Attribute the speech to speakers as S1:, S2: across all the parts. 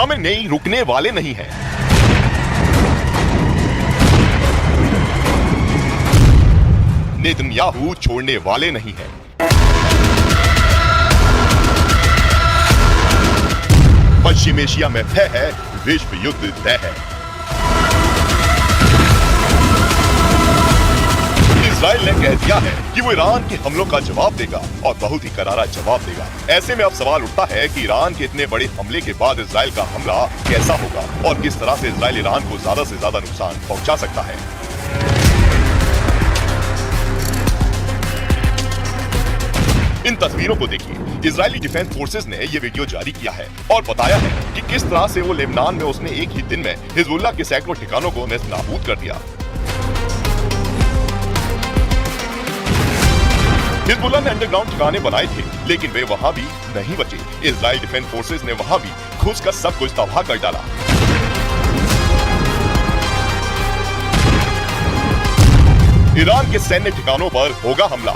S1: Khamenei रुकने वाले नहीं हैं। नेतन्याहू छोड़ने वाले नहीं हैं। पश्चिम एशिया में तय है, विश्व युद्ध तय है। इजराइल ने कह दिया है कि वो ईरान के हमलों का जवाब देगा और बहुत ही करारा जवाब देगा। ऐसे में अब सवाल उठता है कि ईरान के इतने बड़े हमले के बाद इजराइल का हमला कैसा होगा और किस तरह से इजराइल ईरान को ज्यादा से ज्यादा नुकसान पहुंचा सकता है। इन तस्वीरों को देखिए। इजरायली डिफेंस फोर्सेस ने ये वीडियो जारी किया है और बताया है कि किस तरह से वो लेबनान में उसने एक ही दिन में हिजबुल्लाह के सैकड़ों ठिकानों को नेस्तनाबूद कर दिया। हिजबुल्लाह ने अंडरग्राउंड ठिकाने बनाए थे, लेकिन वे वहां भी नहीं बचे। इजराइल डिफेंस फोर्सेस ने वहां भी घुसकर सब कुछ तबाह कर डाला। ईरान के सैन्य ठिकानों पर होगा हमला।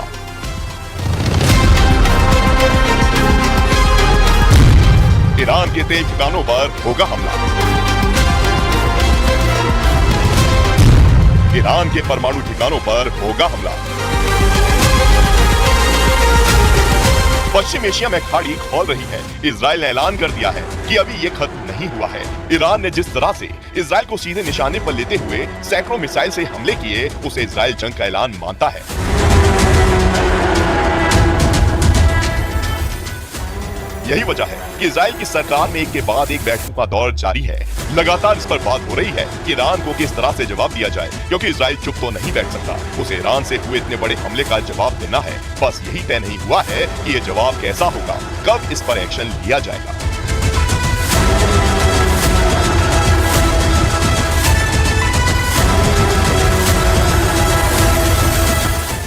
S1: ईरान के तेल ठिकानों पर होगा हमला। ईरान के परमाणु ठिकानों पर होगा हमला। पश्चिम एशिया में खाड़ी खौल रही है। इजराइल ने ऐलान कर दिया है कि अभी ये खत्म नहीं हुआ है। ईरान ने जिस तरह से इजराइल को सीधे निशाने पर लेते हुए सैकड़ों मिसाइल से हमले किए, उसे इजराइल जंग का ऐलान मानता है। यही वजह है कि इजराइल की सरकार में एक के बाद एक बैठकों का दौर जारी है। लगातार इस पर बात हो रही है कि ईरान को किस तरह से जवाब दिया जाए, क्योंकि इजराइल चुप तो नहीं बैठ सकता। उसे ईरान से हुए इतने बड़े हमले का जवाब देना है। बस यही तय नहीं हुआ है कि ये जवाब कैसा होगा, कब इस पर एक्शन लिया जाएगा।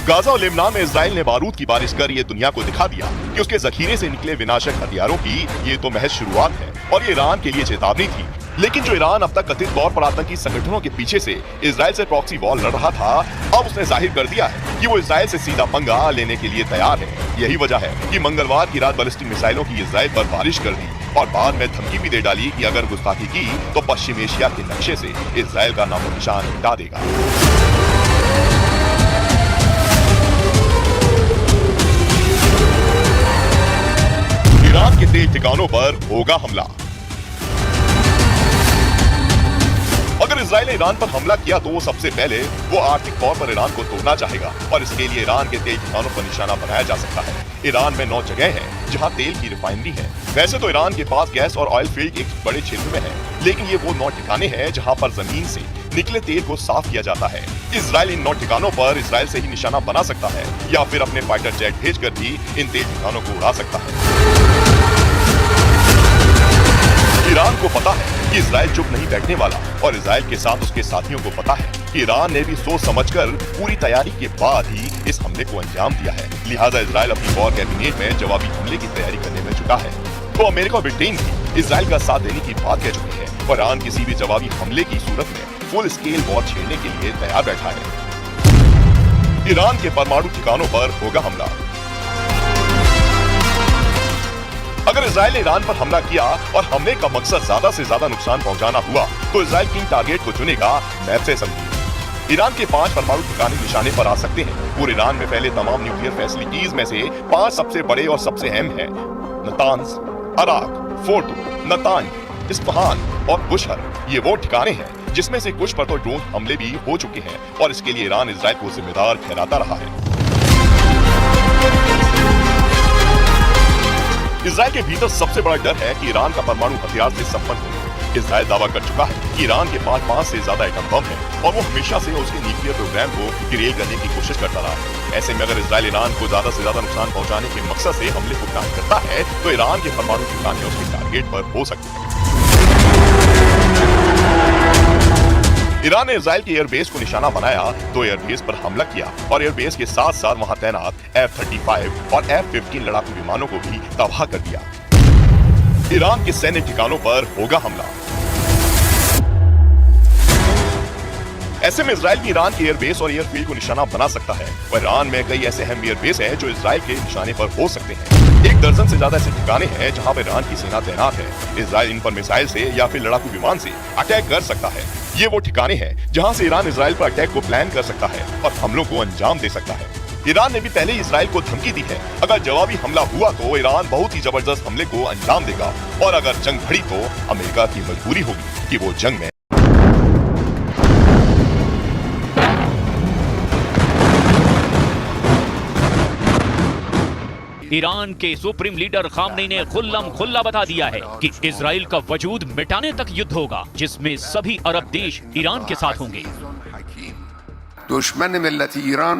S1: गाजा और लेबनान में इजराइल ने बारूद की बारिश कर ये दुनिया को दिखा दिया कि उसके जखीरे से निकले विनाशक हथियारों की ये तो महज शुरुआत है और ये ईरान के लिए चेतावनी थी। लेकिन जो ईरान अब तक कथित तौर पर आतंकी संगठनों के पीछे से इजराइल से प्रॉक्सी वॉर लड़ रहा था, अब उसने जाहिर कर दिया है कि वो इजराइल से सीधा पंगा लेने के लिए तैयार है। यही वजह है कि मंगलवार की रात बैलिस्टिक मिसाइलों की इजराइल पर बारिश कर दी और बाद में धमकी भी दे डाली कि अगर गुस्ताखी की तो पश्चिम एशिया के नक्शे से इजराइल का नामो निशान मिटा देगा। ईरान के तेल ठिकानों पर होगा हमला। अगर इजराइल ने ईरान पर हमला किया तो सबसे पहले वो आर्थिक तौर पर ईरान को तोड़ना चाहेगा और इसके लिए ईरान के तेल ठिकानों पर निशाना बनाया जा सकता है। ईरान में 9 जगह हैं जहां तेल की रिफाइनरी है। वैसे तो ईरान के पास गैस और ऑयल फील्ड एक बड़े क्षेत्र में है, लेकिन ये वो 9 ठिकाने हैं जहां पर जमीन से निकले तेल को साफ किया जाता है। इजराइल इन 9 ठिकानों पर इजराइल से ही निशाना बना सकता है या फिर अपने फाइटर जेट भेजकर भी इन तेल ठिकानों को उड़ा सकता है। ईरान को पता है कि इजराइल चुप नहीं बैठने वाला और इजराइल के साथ उसके साथियों को पता है कि ईरान ने भी सोच समझकर पूरी तैयारी के बाद ही इस हमले को अंजाम दिया है। लिहाजा इजराइल अपनी वॉर कैबिनेट में जवाबी हमले की तैयारी करने में जुटा है। तो अमेरिका और ब्रिटेन भी इजराइल का साथ देने की बात कह चुकी है और ईरान किसी भी जवाबी हमले की सूरत में फुल स्केल वॉर छेड़ने के लिए तैयार बैठा है। ईरान के परमाणु ठिकानों पर होगा हमला। अगर इजराइल ने ईरान पर हमला किया और हमले का मकसद ज्यादा से ज्यादा नुकसान पहुंचाना हुआ तो इजराइल किन टारगेट को चुनेगा, मैप से समझिए। ईरान के 5 परमाणु ठिकाने निशाने पर आ सकते हैं। पूरे ईरान में फैले तमाम न्यूक्लियर फैसिलिटीज में से 5 सबसे बड़े और सबसे अहम हैं: नतांज, अराक, फोर्डो, नतांज, इस्फहान और बुशहर। ये वो ठिकाने हैं जिसमें से कुछ पर तो ड्रोन हमले भी हो चुके हैं और इसके लिए ईरान इजराइल को जिम्मेदार ठहराता रहा है। इजराइल के भीतर सबसे बड़ा डर है कि ईरान का परमाणु हथियार से संपन्न हो। इजराइल दावा कर चुका है कि ईरान के पास 5 से ज्यादा एटम बम है और वो हमेशा से उसके न्यूक्लियर प्रोग्राम को डिरेल करने की कोशिश करता रहा है। ऐसे में अगर इजराइल ईरान को ज्यादा से ज्यादा नुकसान पहुंचाने के मकसद से हमले को प्लान करता है तो ईरान के परमाणु ठिकाने उसके टारगेट पर हो सकते हैं। ईरान ने इजराइल के एयरबेस को निशाना बनाया तो एयरबेस पर हमला किया और एयरबेस के साथ साथ वहां तैनात F-35 और F-15 लड़ाकू विमानों को भी तबाह कर दिया। ईरान के सैन्य ठिकानों पर होगा हमला। ऐसे में इजराइल भी ईरान के एयरबेस और एयरफील्ड को निशाना बना सकता है। और ईरान में कई ऐसे अहम एयरबेस हैं जो इजराइल के निशाने पर हो सकते हैं। 1 दर्जन से ज्यादा ऐसे ठिकाने हैं जहां पर ईरान की सेना तैनात है। इजराइल इन पर मिसाइल से या फिर लड़ाकू विमान से अटैक कर सकता है। ये वो ठिकाने हैं जहां से ईरान इजराइल पर अटैक को प्लान कर सकता है और हमलों को अंजाम दे सकता है। ईरान ने भी पहले ही इजराइल को धमकी दी है, अगर जवाबी हमला हुआ तो ईरान बहुत ही जबरदस्त हमले को अंजाम देगा और अगर जंग बढ़ी तो अमेरिका की मजबूरी होगी कि वो जंग में
S2: ईरान के सुप्रीम लीडर खामनेई ने खुल्लम खुल्ला बता दिया है कि इजराइल का वजूद मिटाने तक युद्ध होगा, जिसमें सभी अरब देश ईरान के साथ होंगे।
S3: दुश्मन मिल्लत ईरान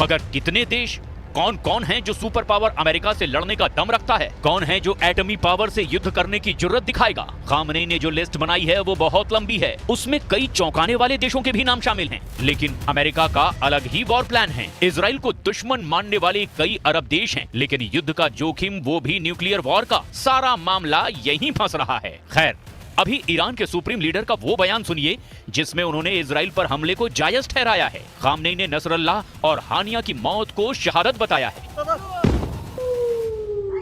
S2: मगर कितने देश, कौन कौन हैं जो सुपर पावर अमेरिका से लड़ने का दम रखता है? कौन है जो एटमी पावर से युद्ध करने की जुर्रत दिखाएगा? खामनेई ने जो लिस्ट बनाई है वो बहुत लंबी है। उसमें कई चौंकाने वाले देशों के भी नाम शामिल हैं। लेकिन अमेरिका का अलग ही वॉर प्लान है। इजराइल को दुश्मन मानने वाले कई अरब देश हैं, लेकिन युद्ध का जोखिम, वो भी न्यूक्लियर वॉर का। सारा मामला यहीं फंस रहा है। खैर, अभी ईरान के सुप्रीम लीडर का वो बयान सुनिए जिसमें उन्होंने इजराइल पर हमले को जायज ठहराया है। खामनेई ने नसरल्लाह और हानिया की मौत को शहादत बताया है।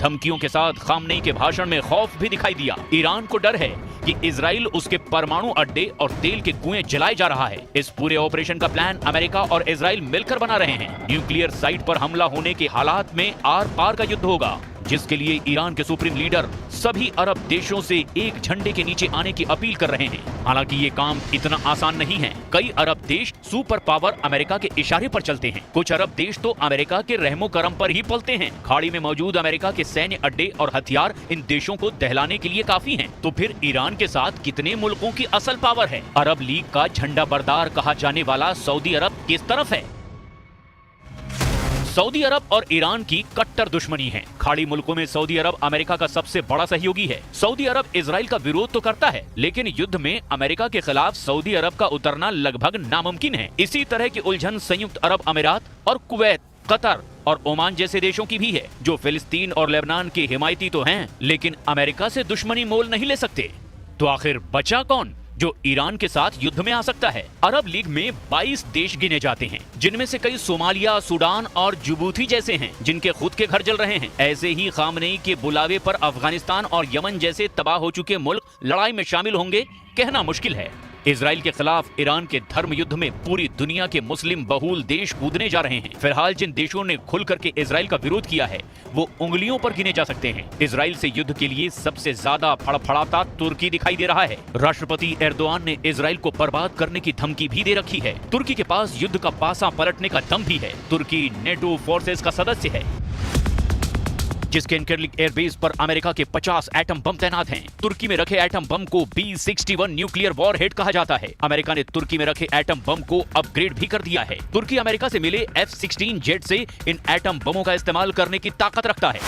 S2: धमकियों के साथ खामनेई के भाषण में खौफ भी दिखाई दिया। ईरान को डर है कि इजराइल उसके परमाणु अड्डे और तेल के कुएं जलाए जा रहा है। इस पूरे ऑपरेशन का प्लान अमेरिका और इजराइल मिलकर बना रहे हैं। न्यूक्लियर साइट पर हमला होने के हालात में आर पार का युद्ध होगा, जिसके लिए ईरान के सुप्रीम लीडर सभी अरब देशों से एक झंडे के नीचे आने की अपील कर रहे हैं। हालांकि ये काम इतना आसान नहीं है। कई अरब देश सुपर पावर अमेरिका के इशारे पर चलते हैं। कुछ अरब देश तो अमेरिका के रहमो करम पर ही पलते हैं। खाड़ी में मौजूद अमेरिका के सैन्य अड्डे और हथियार इन देशों को दहलाने के लिए काफी हैं। तो फिर ईरान के साथ कितने मुल्कों की असल पावर है? अरब लीग का झंडा बरदार कहा जाने वाला सऊदी अरब किस तरफ है? सऊदी अरब और ईरान की कट्टर दुश्मनी है। खाड़ी मुल्कों में सऊदी अरब अमेरिका का सबसे बड़ा सहयोगी है। सऊदी अरब इजराइल का विरोध तो करता है, लेकिन युद्ध में अमेरिका के खिलाफ सऊदी अरब का उतरना लगभग नामुमकिन है। इसी तरह की उलझन संयुक्त अरब अमीरात और कुवैत, कतर और ओमान जैसे देशों की भी है, जो फिलिस्तीन और लेबनान के हिमायती तो हैं, लेकिन अमेरिका से दुश्मनी मोल नहीं ले सकते। तो आखिर बचा कौन जो ईरान के साथ युद्ध में आ सकता है? अरब लीग में 22 देश गिने जाते हैं, जिनमें से कई सोमालिया, सूडान और जिबूती जैसे हैं, जिनके खुद के घर जल रहे हैं। ऐसे ही खामनेई के बुलावे पर अफगानिस्तान और यमन जैसे तबाह हो चुके मुल्क लड़ाई में शामिल होंगे, कहना मुश्किल है। इजराइल के खिलाफ ईरान के धर्म युद्ध में पूरी दुनिया के मुस्लिम बहुल देश कूदने जा रहे हैं। फिलहाल जिन देशों ने खुल करके इजराइल का विरोध किया है वो उंगलियों पर गिने जा सकते हैं। इजराइल से युद्ध के लिए सबसे ज्यादा फड़फड़ाता तुर्की दिखाई दे रहा है। राष्ट्रपति एर्दोआन ने इजराइल को बर्बाद करने की धमकी भी दे रखी है। तुर्की के पास युद्ध का पासा पलटने का दम भी है। तुर्की नेटो फोर्सेस का सदस्य है, जिसके इनकर्लिक एयरबेस पर अमेरिका के 50 एटम बम तैनात हैं। तुर्की में रखे एटम बम को B-61 न्यूक्लियर वॉरहेड कहा जाता है। अमेरिका ने तुर्की में रखे एटम बम को अपग्रेड भी कर दिया है। तुर्की अमेरिका से मिले F-16 जेट से इन एटम बमों का इस्तेमाल करने की ताकत रखता है।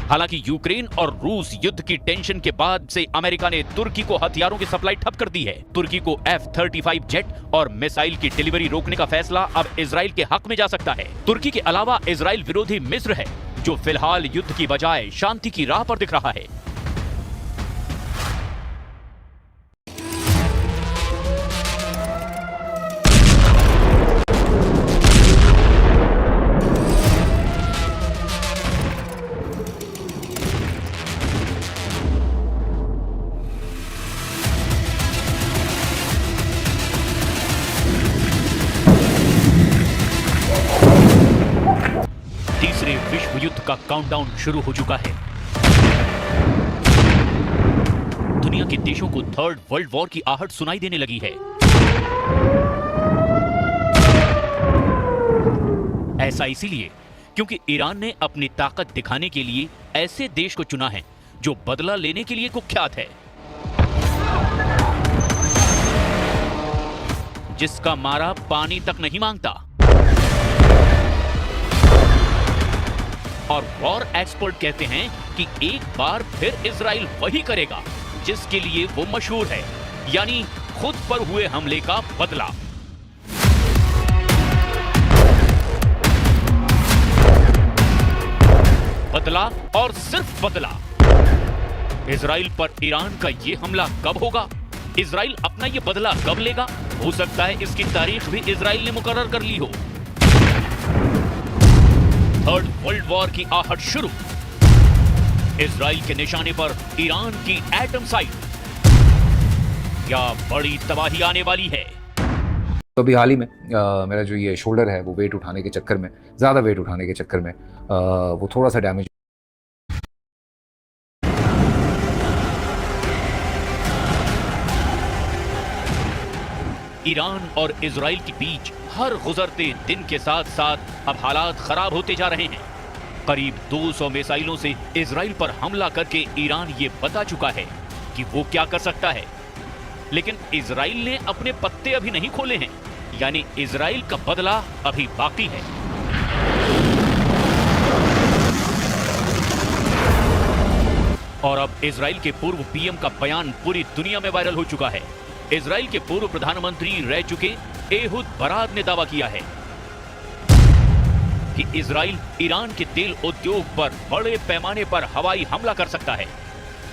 S2: हालांकि यूक्रेन और रूस युद्ध की टेंशन के बाद से अमेरिका ने तुर्की को हथियारों की सप्लाई ठप कर दी है। तुर्की को F-35 जेट और मिसाइल की डिलीवरी रोकने का फैसला अब इजराइल के हक में जा सकता है। तुर्की के अलावा इजराइल विरोधी मिस्र है, जो फिलहाल युद्ध की बजाय शांति की राह पर दिख रहा है। तीसरे विश्व युद्ध का काउंटडाउन शुरू हो चुका है। दुनिया के देशों को थर्ड वर्ल्ड वॉर की आहट सुनाई देने लगी है। ऐसा इसीलिए क्योंकि ईरान ने अपनी ताकत दिखाने के लिए ऐसे देश को चुना है जो बदला लेने के लिए कुख्यात है, जिसका मारा पानी तक नहीं मांगता। और वॉर एक्सपर्ट कहते हैं कि एक बार फिर इजराइल वही करेगा जिसके लिए वो मशहूर है, यानी खुद पर हुए हमले का बदला। बदला और सिर्फ बदला। इजराइल पर ईरान का ये हमला कब होगा? इजराइल अपना ये बदला कब लेगा? हो सकता है इसकी तारीख भी इजराइल ने मुकर्रर कर ली हो। थर्ड वर्ल्ड वॉर की आहट शुरू। इजराइल के निशाने पर ईरान की एटम साइट। क्या बड़ी तबाही आने वाली है?
S4: तो अभी हाल ही में मेरा जो ये शोल्डर है वो वेट उठाने के चक्कर में, ज़्यादा वेट उठाने के चक्कर में वो थोड़ा सा डैमेज।
S2: ईरान और इजराइल के बीच हर गुजरते दिन के साथ साथ अब हालात खराब होते जा रहे हैं। करीब 200 मिसाइलों से इजराइल पर हमला करके ईरान ये बता चुका है कि वो क्या कर सकता है, लेकिन इजराइल ने अपने पत्ते अभी नहीं खोले हैं, यानी इजराइल का बदला अभी बाकी है। और अब इजराइल के पूर्व पीएम का बयान पूरी दुनिया में वायरल हो चुका है। इजराइल के पूर्व प्रधानमंत्री रह चुके एहुद बरात ने दावा किया है कि इजराइल ईरान के तेल उद्योग पर बड़े पैमाने पर हवाई हमला कर सकता है।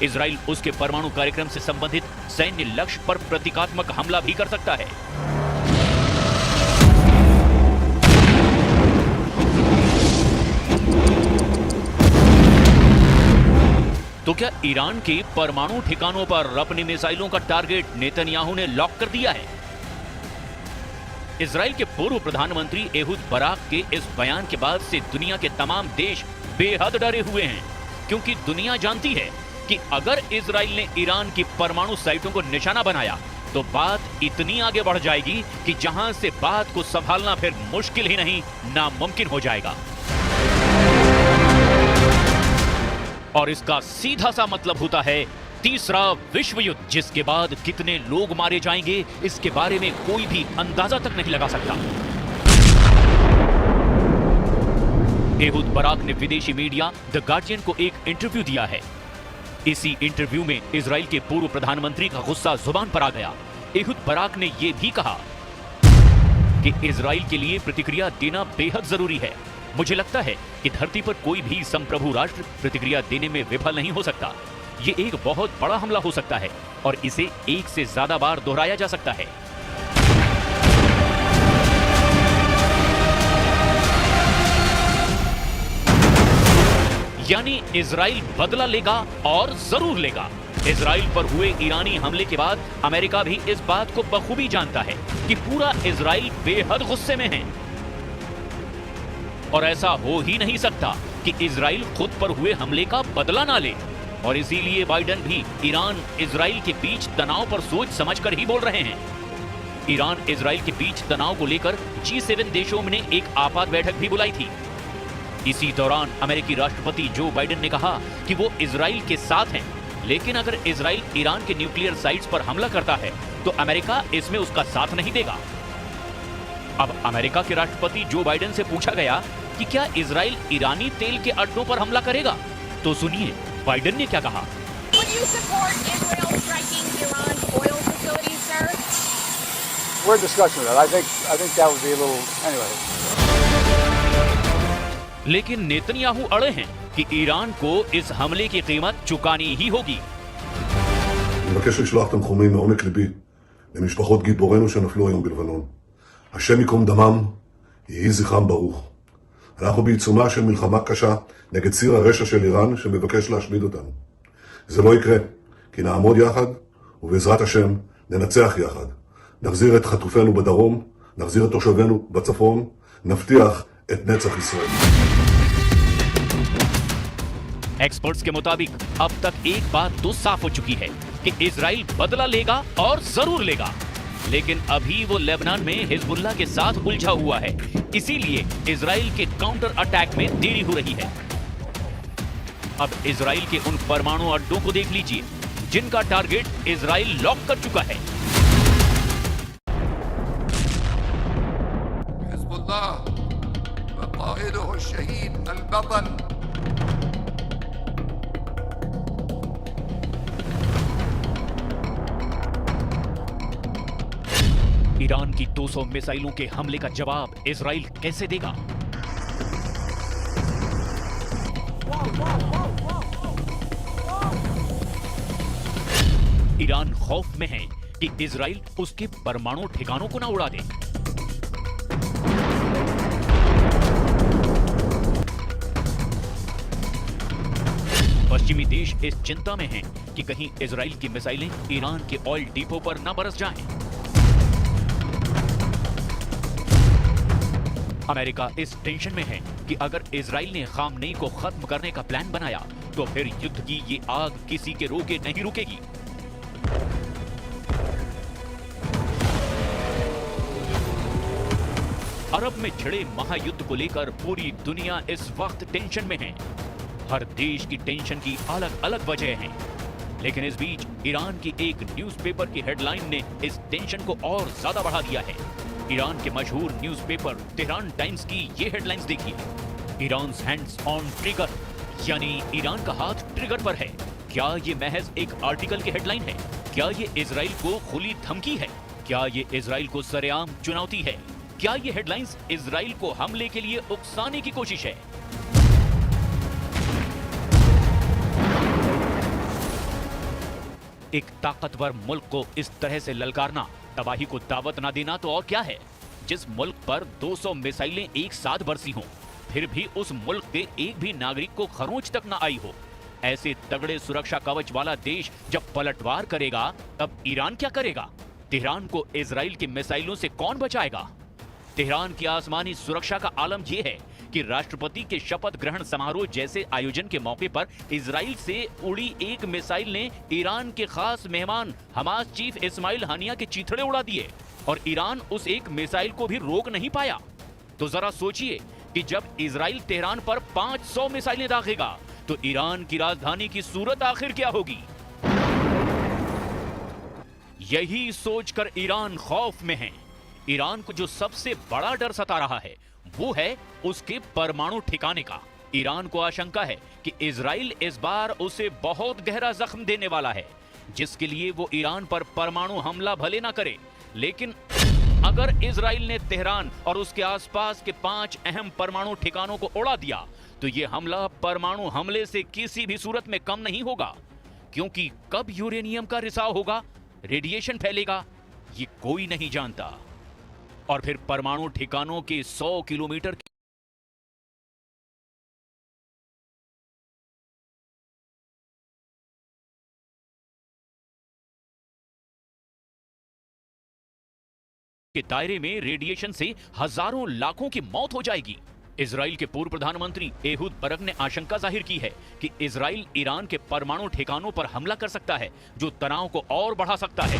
S2: इजराइल उसके परमाणु कार्यक्रम से संबंधित सैन्य लक्ष्य पर प्रतीकात्मक हमला भी कर सकता है। तो क्या ईरान के परमाणु ठिकानों पर अपनी मिसाइलों का टारगेट नेतन्याहू ने लॉक कर दिया है? इजराइल के पूर्व प्रधानमंत्री एहुद बराक के इस बयान के बाद से दुनिया के तमाम देश बेहद डरे हुए हैं, क्योंकि दुनिया जानती है कि अगर इजराइल ने ईरान की परमाणु साइटों को निशाना बनाया तो बात इतनी आगे बढ़ जाएगी कि जहां से बात को संभालना फिर मुश्किल ही नहीं, नामुमकिन हो जाएगा। और इसका सीधा सा मतलब होता है तीसरा विश्व युद्ध, जिसके बाद कितने लोग मारे जाएंगे इसके बारे में कोई भी अंदाजा तक नहीं लगा सकता। एहुद बराक ने विदेशी मीडिया द गार्जियन को एक इंटरव्यू दिया है। इसी इंटरव्यू में इजराइल के पूर्व प्रधानमंत्री का गुस्सा जुबान पर आ गया। एहुद बराक ने यह भी कहा कि इजराइल के लिए प्रतिक्रिया देना बेहद जरूरी है। मुझे लगता है कि धरती पर कोई भी संप्रभु राष्ट्र प्रतिक्रिया देने में विफल नहीं हो सकता। ये एक बहुत बड़ा हमला हो सकता है और इसे एक से ज्यादा बार दोहराया जा सकता है। यानी इजराइल बदला लेगा और जरूर लेगा। इजराइल पर हुए ईरानी हमले के बाद अमेरिका भी इस बात को बखूबी जानता है कि पूरा इजराइल बेहद गुस्से में है और ऐसा हो ही नहीं सकता कि इजराइल खुद पर हुए हमले का बदला ना ले। और इसीलिए बाइडेन भी ईरान इजराइल के बीच तनाव पर सोच समझकर ही बोल रहे हैं। ईरान इजराइल के बीच तनाव को लेकर G7 देशों ने एक आपात बैठक भी बुलाई थी। इसी दौरान अमेरिकी राष्ट्रपति जो बाइडेन ने कहा कि वो इजराइल के साथ हैं, लेकिन अगर इजराइल ईरान के न्यूक्लियर साइट्स पर हमला करता है तो अमेरिका इसमें उसका साथ नहीं देगा। अब अमेरिका के राष्ट्रपति जो बाइडेन से पूछा गया कि क्या इजराइल ईरानी तेल के अड्डों पर हमला करेगा, तो सुनिए बाइडेन ने क्या कहा।
S5: Would you support Israel striking Iran's oil facilities, sir?
S6: We're discussing that. I think that would be a little anyway.
S2: लेकिन नेतन्याहू अड़े हैं कि ईरान को इस हमले की कीमत चुकानी ही होगी।
S7: אני מבקש לשלוח תנחומים מעומק ליבי למשפחות גיבורינו שנפלו היום בלבנון. השם ייקום דמם, יהי זכרם ברוך. אנחנו בעיצומה של מלחמה קשה נגד ציר הרשע של איראן שמבקש להשמיד אותנו. זה לא יקרה, כי נעמוד יחד, ובעזרת השם ננצח יחד. נחזיר את חטופינו בדרום, נחזיר את תושבינו בצפון, נבטיח את נצח ישראל.
S2: एक्सपर्ट्स के मुताबिक अब तक एक बात तो साफ हो चुकी है कि इजराइल बदला लेगा और जरूर लेगा। लेकिन अभी वो लेबनान में हिजबुल्लाह के साथ उलझा हुआ है, इसीलिए इजराइल के काउंटर अटैक में देरी हो रही है। अब इजराइल के उन परमाणु अड्डों को देख लीजिए जिनका टारगेट इजराइल लॉक कर चुका है।
S3: हिजबुल्लाह व क़ाइदुहु शहीद अल-बतल
S2: ईरान की 200 मिसाइलों के हमले का जवाब इजराइल कैसे देगा? ईरान खौफ में है कि इजराइल उसके परमाणु ठिकानों को ना उड़ा दे। पश्चिमी देश इस चिंता में हैं कि कहीं इजराइल की मिसाइलें ईरान के ऑयल डिपो पर न बरस जाएं। अमेरिका इस टेंशन में है कि अगर इजराइल ने खामनेई को खत्म करने का प्लान बनाया तो फिर युद्ध की ये आग किसी के रोके नहीं रुकेगी। अरब में छिड़े महायुद्ध को लेकर पूरी दुनिया इस वक्त टेंशन में है। हर देश की टेंशन की अलग अलग वजह है, लेकिन इस बीच ईरान की एक न्यूज़पेपर की हेडलाइन ने इस टेंशन को और ज्यादा बढ़ा दिया है। ईरान के मशहूर न्यूज़पेपर तेहरान टाइम्स की ये हेडलाइंस देखिए, ईरान्स हैंड्स ऑन ट्रिगर, यानी ईरान का हाथ ट्रिगर पर है। क्या ये महज एक आर्टिकल की हेडलाइन है? क्या ये इजराइल को खुली धमकी है? क्या ये इजराइल को सरेआम चुनौती है? क्या ये हेडलाइंस इजराइल को हमले के लिए उकसाने की कोशिश है? एक ताकतवर मुल्क को इस तरह से ललकारना, तबाही को दावत ना देना तो और क्या है। जिस मुल्क पर 200 मिसाइलें एक साथ बरसी हों, फिर भी उस मुल्क के एक भी नागरिक को खरोंच तक ना आई हो, ऐसे तगड़े सुरक्षा कवच वाला देश जब पलटवार करेगा तब ईरान क्या करेगा? तेहरान को इजराइल की मिसाइलों से कौन बचाएगा? तेहरान की आसमानी सुरक्षा का आलम यह है कि राष्ट्रपति के शपथ ग्रहण समारोह जैसे आयोजन के मौके पर इजराइल से उड़ी एक मिसाइल ने ईरान के खास मेहमान हमास चीफ इस्माइल हानिया के चीथड़े उड़ा दिए और ईरान उस एक मिसाइल को भी रोक नहीं पाया। तो जरा सोचिए कि जब इजराइल तेहरान पर 500 मिसाइलें दागेगा तो ईरान की राजधानी की सूरत आखिर क्या होगी? यही सोचकर ईरान खौफ में है। ईरान को जो सबसे बड़ा डर सता रहा है वो है उसके परमाणु ठिकाने का। ईरान को आशंका है कि इजराइल इस बार उसे बहुत गहरा जख्म देने वाला है, जिसके लिए वो ईरान पर परमाणु हमला भले ना करे, लेकिन अगर इजराइल ने तेहरान और उसके आसपास के 5 अहम परमाणु ठिकानों को उड़ा दिया तो ये हमला परमाणु हमले से किसी भी सूरत में कम नहीं होगा, क्योंकि कब यूरेनियम का रिसाव होगा, रेडिएशन फैलेगा, ये कोई नहीं जानता। और फिर परमाणु ठिकानों के 100 किलोमीटर के दायरे में रेडिएशन से हजारों लाखों की मौत हो जाएगी। इजराइल के पूर्व प्रधानमंत्री एहूद बरक ने आशंका जाहिर की है कि इजराइल ईरान के परमाणु ठिकानों पर हमला कर सकता है, जो तनाव को और बढ़ा सकता है।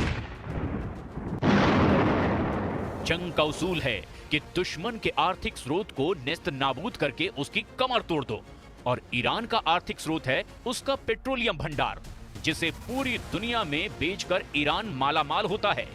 S2: जंग का उसूल है कि दुश्मन के आर्थिक स्रोत को नेस्त नाबूद करके उसकी कमर तोड़ दो, और ईरान का आर्थिक स्रोत है उसका पेट्रोलियम भंडार, जिसे पूरी दुनिया में बेचकर ईरान मालामाल होता है।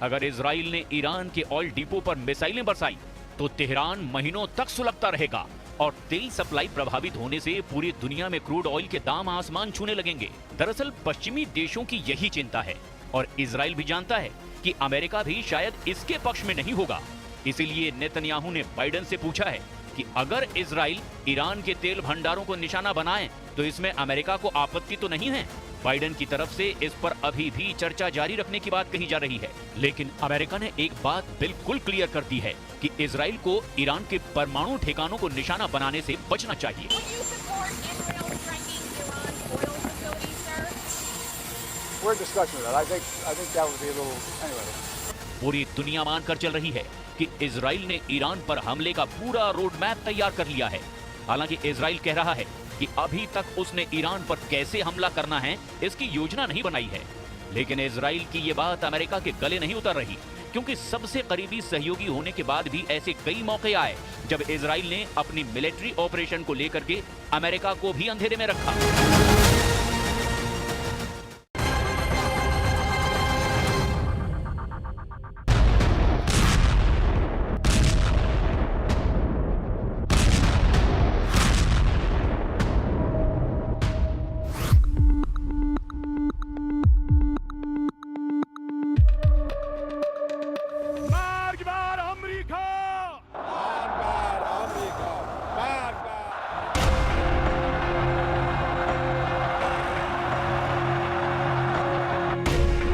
S2: अगर इजराइल ने ईरान के ऑयल डिपो पर मिसाइलें बरसाई तो तेहरान महीनों तक सुलगता रहेगा और तेल सप्लाई प्रभावित होने से पूरी दुनिया में क्रूड ऑयल के दाम आसमान छूने लगेंगे। दरअसल पश्चिमी देशों की यही चिंता है और इजराइल भी जानता है कि अमेरिका भी शायद इसके पक्ष में नहीं होगा। इसीलिए नेतन्याहू ने बाइडेन से पूछा है कि अगर इजराइल ईरान के तेल भंडारों को निशाना बनाए तो इसमें अमेरिका को आपत्ति तो नहीं है। बाइडेन की तरफ से इस पर अभी भी चर्चा जारी रखने की बात कही जा रही है, लेकिन अमेरिका ने एक बात बिल्कुल क्लियर कर दी है कि इजराइल को ईरान के परमाणु ठिकानों को निशाना बनाने से बचना चाहिए।
S5: Would you support Israel striking Iran's oil facilities, sir?
S6: We're in discussion with that. I think that would be a little anyway.
S2: पूरी दुनिया मानकर चल रही है कि इजराइल ने ईरान पर हमले का पूरा रोड मैप तैयार कर लिया है। हालांकि इजराइल कह रहा है कि अभी तक उसने ईरान पर कैसे हमला करना है इसकी योजना नहीं बनाई है। लेकिन इजराइल की ये बात अमेरिका के गले नहीं उतर रही, क्योंकि सबसे करीबी सहयोगी होने के बाद भी ऐसे कई मौके आए जब इजराइल ने अपनी मिलिट्री ऑपरेशन को लेकर के अमेरिका को भी अंधेरे में रखा।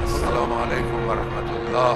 S3: अस्सलाम वालेकुम वरहमतुल्लाह।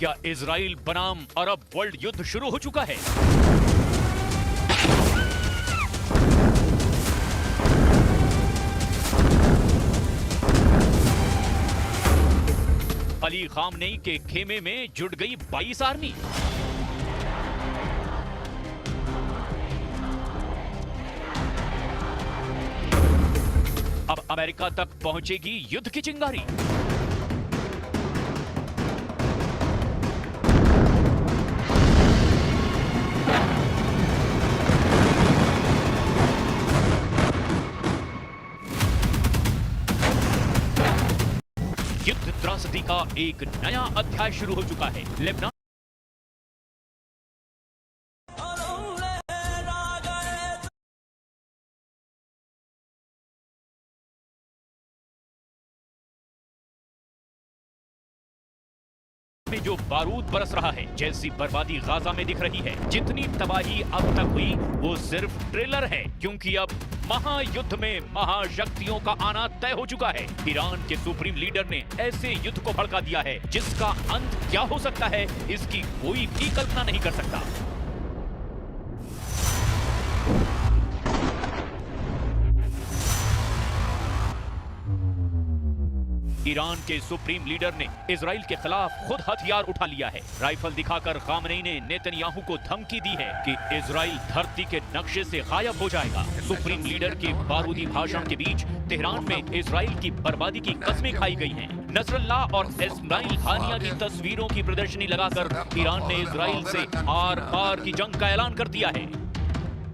S2: क्या इजराइल बनाम अरब वर्ल्ड युद्ध शुरू हो चुका है? अली खामनेई के खेमे में जुट गई 22 आर्मी। अब अमेरिका तक पहुंचेगी युद्ध की चिंगारी। युद्ध त्रासदी का एक नया अध्याय शुरू हो चुका है। लेबनान में जो बारूद बरस रहा है, जैसी बर्बादी गाजा में दिख रही है, जितनी तबाही अब तक हुई वो सिर्फ ट्रेलर है, क्योंकि अब महायुद्ध में महाशक्तियों का आना तय हो चुका है। ईरान के सुप्रीम लीडर ने ऐसे युद्ध को भड़का दिया है जिसका अंत क्या हो सकता है, इसकी कोई भी कल्पना नहीं कर सकता। ईरान के सुप्रीम लीडर ने इजराइल के खिलाफ खुद हथियार उठा लिया है। राइफल दिखाकर खामनेई ने नेतन्याहू को धमकी दी है कि इजराइल धरती के नक्शे से गायब हो जाएगा। सुप्रीम लीडर के बारूदी भाषण के बीच तेहरान में इजराइल की बर्बादी की कस्में खाई गई हैं। नसरल्लाह और इस्माइल हानिया की तस्वीरों की प्रदर्शनी लगाकर ईरान ने इजराइल से आर पार की जंग का ऐलान कर दिया है।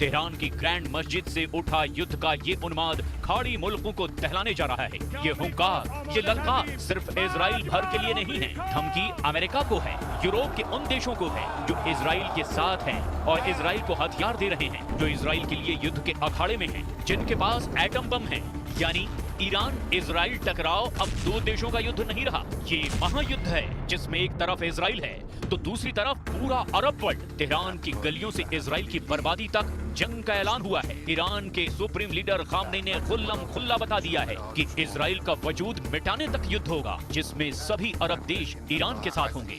S2: तेहरान की ग्रैंड मस्जिद से उठा युद्ध का ये उन्माद खाड़ी मुल्कों को दहलाने जा रहा है। ये हुंकार, ये ललकार सिर्फ इजराइल भर के लिए नहीं है। धमकी अमेरिका को है, यूरोप के उन देशों को है जो इजराइल के साथ हैं और इजराइल को हथियार दे रहे हैं, जो इजराइल के लिए युद्ध के अखाड़े में हैं, जिनके पास एटम बम है। यानी ईरान इजराइल टकराव अब दो देशों का युद्ध नहीं रहा, ये महायुद्ध है जिसमें एक तरफ इजराइल है तो दूसरी तरफ पूरा अरब वर्ल्ड। तेहरान की गलियों से इजराइल की बर्बादी तक जंग का ऐलान हुआ है। ईरान के सुप्रीम लीडर खामनेई ने खुल्लम खुल्ला बता दिया है कि इजराइल का वजूद मिटाने तक युद्ध होगा, जिसमें सभी अरब देश ईरान के साथ होंगे।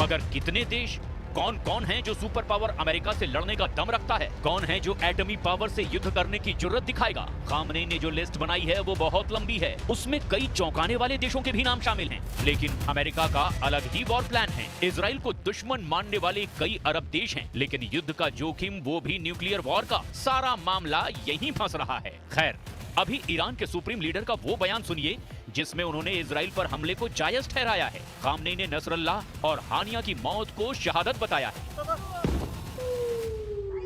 S2: मगर कितने देश कौन कौन है जो सुपर पावर अमेरिका से लड़ने का दम रखता है, कौन है जो एटमी पावर से युद्ध करने की जुर्रत दिखाएगा। खामनेई ने जो लिस्ट बनाई है वो बहुत लंबी है, उसमें कई चौंकाने वाले देशों के भी नाम शामिल हैं। लेकिन अमेरिका का अलग ही वॉर प्लान है। इजराइल को दुश्मन मानने वाले कई अरब देश हैं, लेकिन युद्ध का जोखिम, वो भी न्यूक्लियर वॉर का, सारा मामला यहीं फंस रहा है। खैर, अभी ईरान के सुप्रीम लीडर का वो बयान सुनिए जिसमें उन्होंने इजराइल पर हमले को जायज ठहराया है। खामनेई ने नसरल्लाह और हानिया की मौत को शहादत बताया है।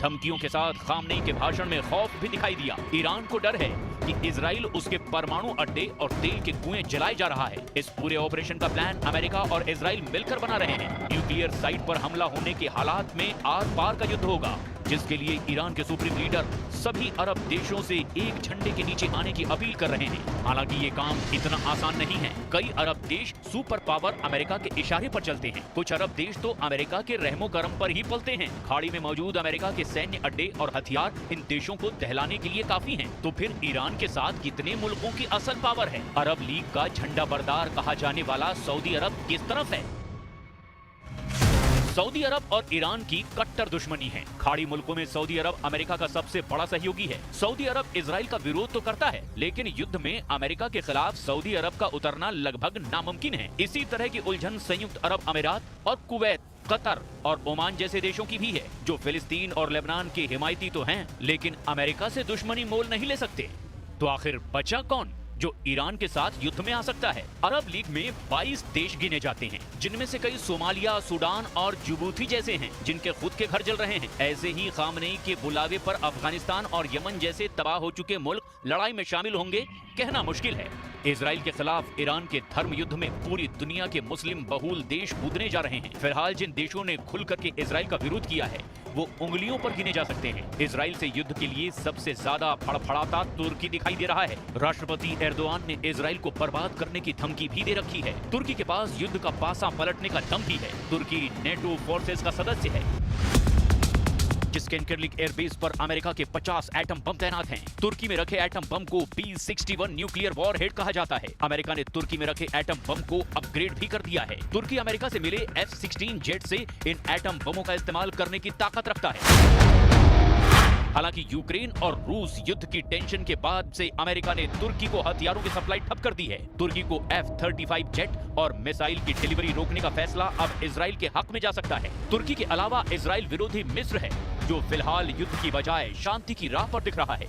S2: धमकियों के साथ खामनेई के भाषण में खौफ भी दिखाई दिया। ईरान को डर है कि इजराइल उसके परमाणु अड्डे और तेल के कुएं जलाए जा रहा है। इस पूरे ऑपरेशन का प्लान अमेरिका और इजराइल मिलकर बना रहे हैं। न्यूक्लियर साइट पर हमला होने के हालात में आर पार का युद्ध होगा, जिसके लिए ईरान के सुप्रीम लीडर सभी अरब देशों से एक झंडे के नीचे आने की अपील कर रहे हैं। हालांकि ये काम इतना आसान नहीं है। कई अरब देश सुपर पावर अमेरिका के इशारे पर चलते हैं। कुछ अरब देश तो अमेरिका के रहमो करम पर ही पलते हैं। खाड़ी में मौजूद अमेरिका के सैन्य अड्डे और हथियार इन देशों को दहलाने के लिए काफी हैं। तो फिर ईरान के साथ कितने मुल्कों की असल पावर है? अरब लीग का झंडा बरदार कहा जाने वाला सऊदी अरब किस तरफ है? सऊदी अरब और ईरान की कट्टर दुश्मनी है। खाड़ी मुल्कों में सऊदी अरब अमेरिका का सबसे बड़ा सहयोगी है। सऊदी अरब इजराइल का विरोध तो करता है, लेकिन युद्ध में अमेरिका के खिलाफ सऊदी अरब का उतरना लगभग नामुमकिन है। इसी तरह की उलझन संयुक्त अरब अमीरात और कुवैत, कतर और ओमान जैसे देशों की भी है, जो फिलिस्तीन और लेबनान के हिमायती तो हैं, लेकिन अमेरिका से दुश्मनी मोल नहीं ले सकते। तो आखिर बचा कौन जो ईरान के साथ युद्ध में आ सकता है? अरब लीग में 22 देश गिने जाते हैं, जिनमें से कई सोमालिया, सूडान और जिबूती जैसे हैं, जिनके खुद के घर जल रहे हैं। ऐसे ही खामनेई के बुलावे पर अफगानिस्तान और यमन जैसे तबाह हो चुके मुल्क लड़ाई में शामिल होंगे, कहना मुश्किल है। इजराइल के खिलाफ ईरान के धर्म युद्ध में पूरी दुनिया के मुस्लिम बहुल देश कूदने जा रहे हैं। फिलहाल जिन देशों ने खुल करके इजराइल का विरोध किया है वो उंगलियों पर गिने जा सकते हैं। इजराइल से युद्ध के लिए सबसे ज्यादा फड़फड़ाता तुर्की दिखाई दे रहा है। राष्ट्रपति एर्दोआन ने इजराइल को बर्बाद करने की धमकी भी दे रखी है। तुर्की के पास युद्ध का पासा पलटने का दम भी है। तुर्की नेटो फोर्सेस का सदस्य है, जिसके इनकर्लिक एयरबेस पर अमेरिका के 50 एटम बम तैनात हैं। तुर्की में रखे एटम बम को B-61 न्यूक्लियर वॉरहेड कहा जाता है। अमेरिका ने तुर्की में रखे एटम बम को अपग्रेड भी कर दिया है। तुर्की अमेरिका से मिले F-16 जेट से इन एटम बमों का इस्तेमाल करने की ताकत रखता है। हालांकि यूक्रेन और रूस युद्ध की टेंशन के बाद से अमेरिका ने तुर्की को हथियारों की सप्लाई ठप कर दी है। तुर्की को F-35 जेट और मिसाइल की डिलीवरी रोकने का फैसला अब इजराइल के हक में जा सकता है। तुर्की के अलावा इजराइल विरोधी मिस्र है, जो फिलहाल युद्ध की बजाय शांति की राह पर दिख रहा है।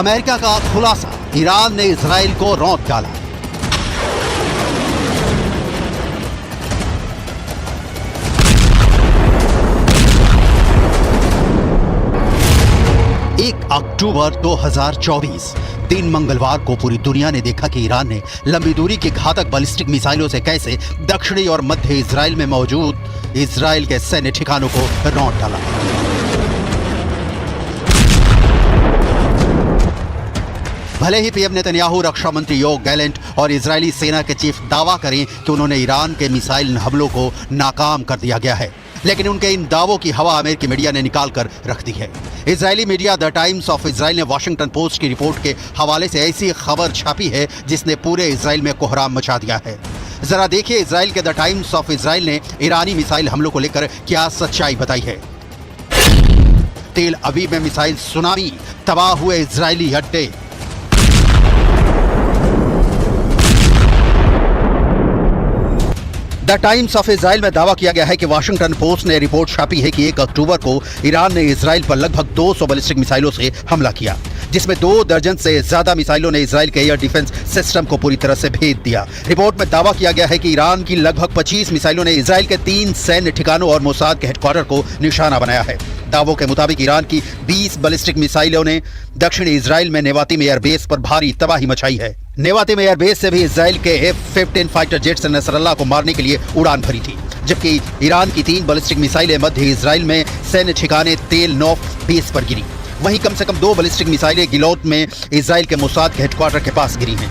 S8: अमेरिका का खुलासा, ईरान ने इजराइल को रौंद डाला। अक्टूबर 2024 3 मंगलवार को पूरी दुनिया ने देखा कि ईरान ने लंबी दूरी की घातक बैलिस्टिक मिसाइलों से कैसे दक्षिणी और मध्य इजराइल में मौजूद इजराइल के सैन्य ठिकानों को रौंद डाला। भले ही पीएम नेतन्याहू, रक्षा मंत्री योव गैलेंट और इजरायली सेना के चीफ दावा करें कि उन्होंने ईरान के मिसाइल हमलों को नाकाम कर दिया गया है, लेकिन उनके इन दावों की हवा अमेरिकी मीडिया ने निकाल कर रख दी है। Israeli media the times of Israel ने वॉशिंगटन पोस्ट की रिपोर्ट के हवाले से ऐसी खबर छापी है जिसने पूरे इजराइल में कोहराम मचा दिया है। जरा देखिए इजराइल के द टाइम्स ऑफ इजराइल ने ईरानी मिसाइल हमलों को लेकर क्या सच्चाई बताई है। तेल अवीव में मिसाइल सुनामी, तबाह हुए इजरायली अड्डे। द टाइम्स ऑफ इजराइल में दावा किया गया है कि वाशिंगटन पोस्ट ने रिपोर्ट छापी है कि 1 अक्टूबर को ईरान ने इजराइल पर लगभग 200 बैलिस्टिक मिसाइलों से हमला किया, जिसमें 2 दर्जन से ज्यादा मिसाइलों ने इजराइल के एयर डिफेंस सिस्टम को पूरी तरह से भेद दिया। रिपोर्ट में दावा किया गया है कि ईरान की लगभग 25 मिसाइलों ने इजराइल के 3 सैन्य ठिकानों और मोसाद के हेडक्वार्टर को निशाना बनाया है। दावों के मुताबिक ईरान की 20 बैलिस्टिक मिसाइलों ने दक्षिणी इजराइल में नेवातिम एयरबेस पर भारी तबाही मचाई है। नेवातिम एयरबेस से भी इजराइल के F-15 फाइटर जेट्स ने नसरल्लाह को मारने के लिए उड़ान भरी थी, जबकि ईरान की 3 बैलिस्टिक मिसाइलें मध्य इजराइल में सैन्य ठिकाने तेल नौफ बेस पर गिरी। वहीं कम से कम 2 बैलिस्टिक मिसाइलें गिलौत में इजराइल के मोसाद के हेडक्वार्टर के पास गिरी हैं।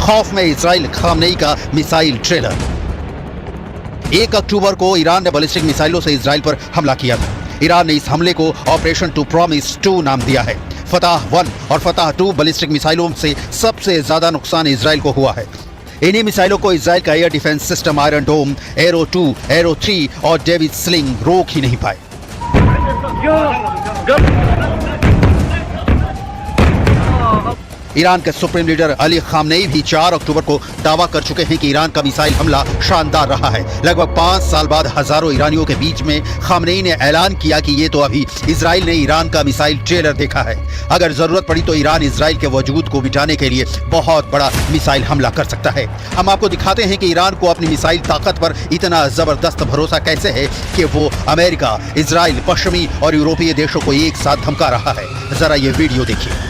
S8: खौफ में इजराइल खामनेई का मिसाइल ट्रेलर। 1 अक्टूबर को ईरान ने बैलिस्टिक मिसाइलों से इजराइल पर हमला किया था। ईरान ने इस हमले को ऑपरेशन टू प्रॉमिस 2 नाम दिया है। फतह 1 और फतह 2 बैलिस्टिक मिसाइलों से सबसे ज्यादा नुकसान इजराइल को हुआ है। इन्हीं मिसाइलों को इजराइल का एयर डिफेंस सिस्टम आयरन डोम, एरो 2, एरो 3 और डेविड स्लिंग रोक ही नहीं पाए। ईरान के सुप्रीम लीडर अली खामनेई भी 4 अक्टूबर को दावा कर चुके हैं कि ईरान का मिसाइल हमला शानदार रहा है। लगभग 5 साल बाद हजारों ईरानियों के बीच में खामनेई ने ऐलान किया कि ये तो अभी इजराइल ने ईरान का मिसाइल ट्रेलर देखा है। अगर जरूरत पड़ी तो ईरान इजराइल के वजूद को मिटाने के लिए बहुत बड़ा मिसाइल हमला कर सकता है। हम आपको दिखाते हैं कि ईरान को अपनी मिसाइल ताकत पर इतना जबरदस्त भरोसा कैसे है कि वो अमेरिका, इजराइल, पश्चिमी और यूरोपीय देशों को एक साथ धमका रहा है। जरा ये वीडियो देखिए।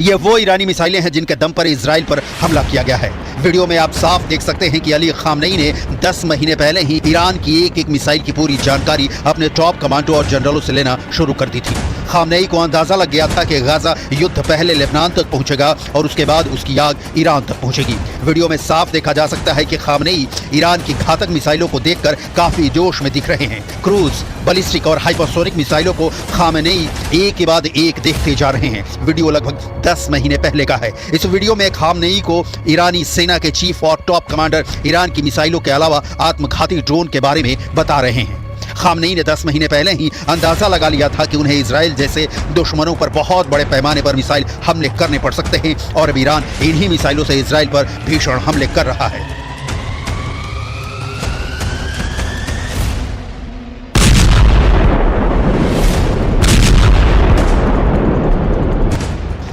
S8: ये वो ईरानी मिसाइलें हैं जिनके दम पर इजराइल पर हमला किया गया है। वीडियो में आप साफ देख सकते हैं कि अली खामनेई ने 10 महीने पहले ही ईरान की एक मिसाइल की पूरी जानकारी अपने टॉप कमांडो और जनरलों से लेना शुरू कर दी थी। खामनेई को अंदाजा लग गया था कि गाजा युद्ध पहले लेबनान तक पहुंचेगा और उसके बाद उसकी आग ईरान तक पहुंचेगी। वीडियो में साफ देखा जा सकता है कि खामनेई ईरान की घातक मिसाइलों को देखकर काफी जोश में दिख रहे हैं। क्रूज, बैलिस्टिक और हाइपरसोनिक मिसाइलों को खामनेई एक के बाद एक देखते जा रहे हैं। वीडियो लगभग 10 महीने पहले का है। इस वीडियो में खामनेई को ईरानी सेना के चीफ और टॉप कमांडर ईरान की मिसाइलों के अलावा आत्मघाती ड्रोन के बारे में बता रहे हैं। खामनेई ने 10 महीने पहले ही अंदाजा लगा लिया था कि उन्हें इजराइल जैसे दुश्मनों पर बहुत बड़े पैमाने पर मिसाइल हमले करने पड़ सकते हैं और अब ईरान इन्हीं मिसाइलों से इजराइल पर भीषण हमले कर रहा है।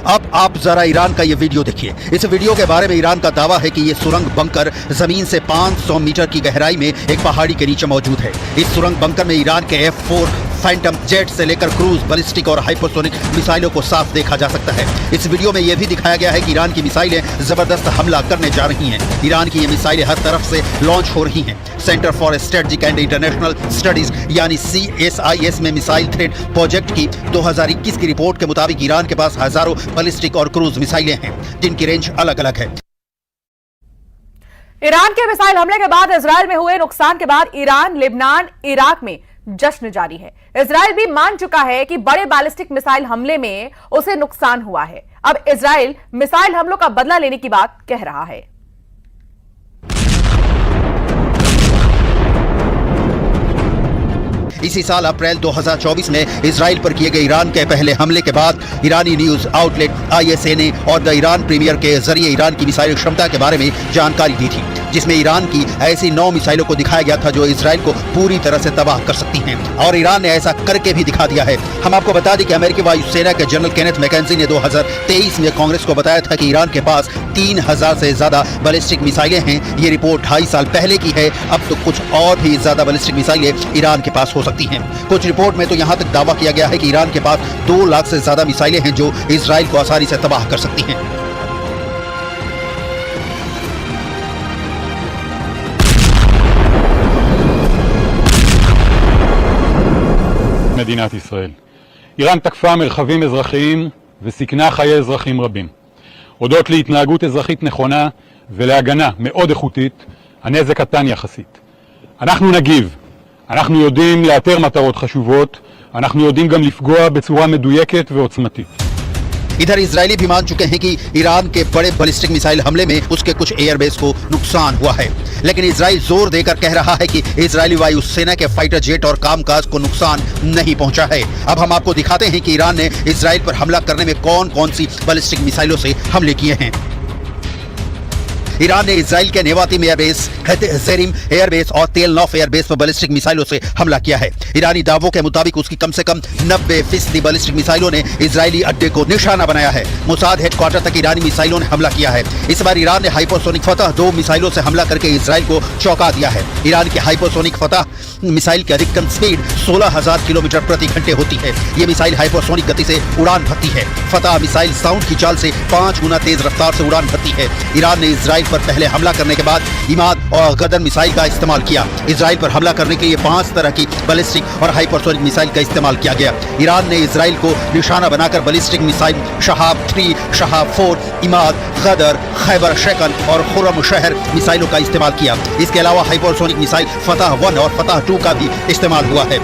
S8: अब आप जरा ईरान का ये वीडियो देखिए। इस वीडियो के बारे में ईरान का दावा है कि ये सुरंग बंकर जमीन से 500 मीटर की गहराई में एक पहाड़ी के नीचे मौजूद है। इस सुरंग बंकर में ईरान के F-4 फैंटम जेट से लेकर क्रूज, बैलिस्टिक और हाइपरसोनिक मिसाइलों को साफ देखा जा सकता है। इस वीडियो में यह भी दिखाया गया है कि ईरान की मिसाइलें जबरदस्त हमला करने जा रही हैं। ईरान की ये मिसाइलें हर तरफ से लॉन्च हो रही हैं। Centre for strategic and international studies यानी CSIS में मिसाइल थ्रेट प्रोजेक्ट की 2021 की रिपोर्ट के मुताबिक ईरान के पास हजारों बैलिस्टिक और क्रूज मिसाइलें हैं जिनकी रेंज अलग अलग है।
S9: ईरान के मिसाइल हमले के बाद इजराइल में हुए नुकसान के बाद ईरान, लेबनान, इराक में जश्न जारी है। इजराइल भी मान चुका है कि बड़े बैलिस्टिक मिसाइल हमले में उसे नुकसान हुआ है। अब इजराइल मिसाइल हमलों का बदला लेने की बात कह रहा है।
S8: इसी साल अप्रैल 2024 में इजराइल पर किए गए ईरान के पहले हमले के बाद ईरानी न्यूज आउटलेट ISA ने और द ईरान प्रीमियर के जरिए ईरान की मिसाइल क्षमता के बारे में जानकारी दी थी, जिसमें ईरान की ऐसी 9 मिसाइलों को दिखाया गया था जो इजराइल को पूरी तरह से तबाह कर सकती हैं और ईरान ने ऐसा करके भी दिखा दिया है। हम आपको बता दें कि अमेरिकी वायुसेना के जनरल केनेथ मैकेंजी ने 2023 में कांग्रेस को बताया था कि ईरान के पास 3000 से ज्यादा बैलिस्टिक मिसाइलें हैं। ये रिपोर्ट 2.5 साल पहले की है। अब तो कुछ और भी ज्यादा बैलिस्टिक मिसाइलें ईरान के पास हो सकती हैं। कुछ रिपोर्ट में तो यहां तक दावा किया गया है कि ईरान के पास 2 लाख से ज्यादा मिसाइलें हैं जो इजराइल को आसानी से तबाह कर सकती हैं।
S10: מדינת ישראל. איראן תקפה מרחבים אזרחיים וסיכנה חיי אזרחים רבים. הודות להתנהגות אזרחית נכונה ולהגנה מאוד איכותית, הנזק קטן יחסית. אנחנו נגיב. אנחנו יודעים לאתר מטרות חשובות, אנחנו יודעים גם לפגוע בצורה מדויקת ועוצמתית.
S8: इधर इजरायली भी मान चुके हैं कि ईरान के बड़े बैलिस्टिक मिसाइल हमले में उसके कुछ एयरबेस को नुकसान हुआ है, लेकिन इजराइल जोर देकर कह रहा है कि इजरायली वायुसेना के फाइटर जेट और कामकाज को नुकसान नहीं पहुंचा है। अब हम आपको दिखाते हैं कि ईरान ने इजराइल पर हमला करने में कौन कौन सी बैलिस्टिक मिसाइलों से हमले किए हैं। ईरान ने इजराइल के नेवातिम एयरबेस, जेरिम एयरबेस और तेल नौफ एयरबेस पर बैलिस्टिक मिसाइलों से हमला किया है। ईरानी दावों के मुताबिक उसकी कम से कम 90% बैलिस्टिक मिसाइलों ने इजरायली अड्डे को निशाना बनाया है। मोसाद हेडक्वार्टर तक ईरानी मिसाइलों ने हमला किया है। इस बार ईरान ने हाइपरसोनिक फतह 2 मिसाइलों से हमला करके इजराइल को चौंका दिया है। ईरान के हाइपरसोनिक फतह मिसाइल की अधिकतम स्पीड 16,000 किलोमीटर प्रति घंटे होती है। ये मिसाइल हाइपरसोनिक गति से उड़ान भरती है। फतह मिसाइल साउंड की चाल से 5 गुना तेज रफ्तार से उड़ान भरती है। ईरान ने इजराइल पर पहले हमला करने के बाद इमाद और गदर मिसाइल का इस्तेमाल किया। इजराइल पर हमला करने के लिए 5 तरह की बैलिस्टिक और हाइपरसोनिक मिसाइल का इस्तेमाल किया गया। ईरान ने इजराइल को निशाना बनाकर बैलिस्टिक मिसाइल शहाब 3, शहाब 4, इमाद, गदर, खैबर शेकन और खुरम शहर मिसाइलों का इस्तेमाल किया। इसके अलावा हाइपरसोनिक मिसाइल फतह 1 और फतह 2 का भी इस्तेमाल हुआ है।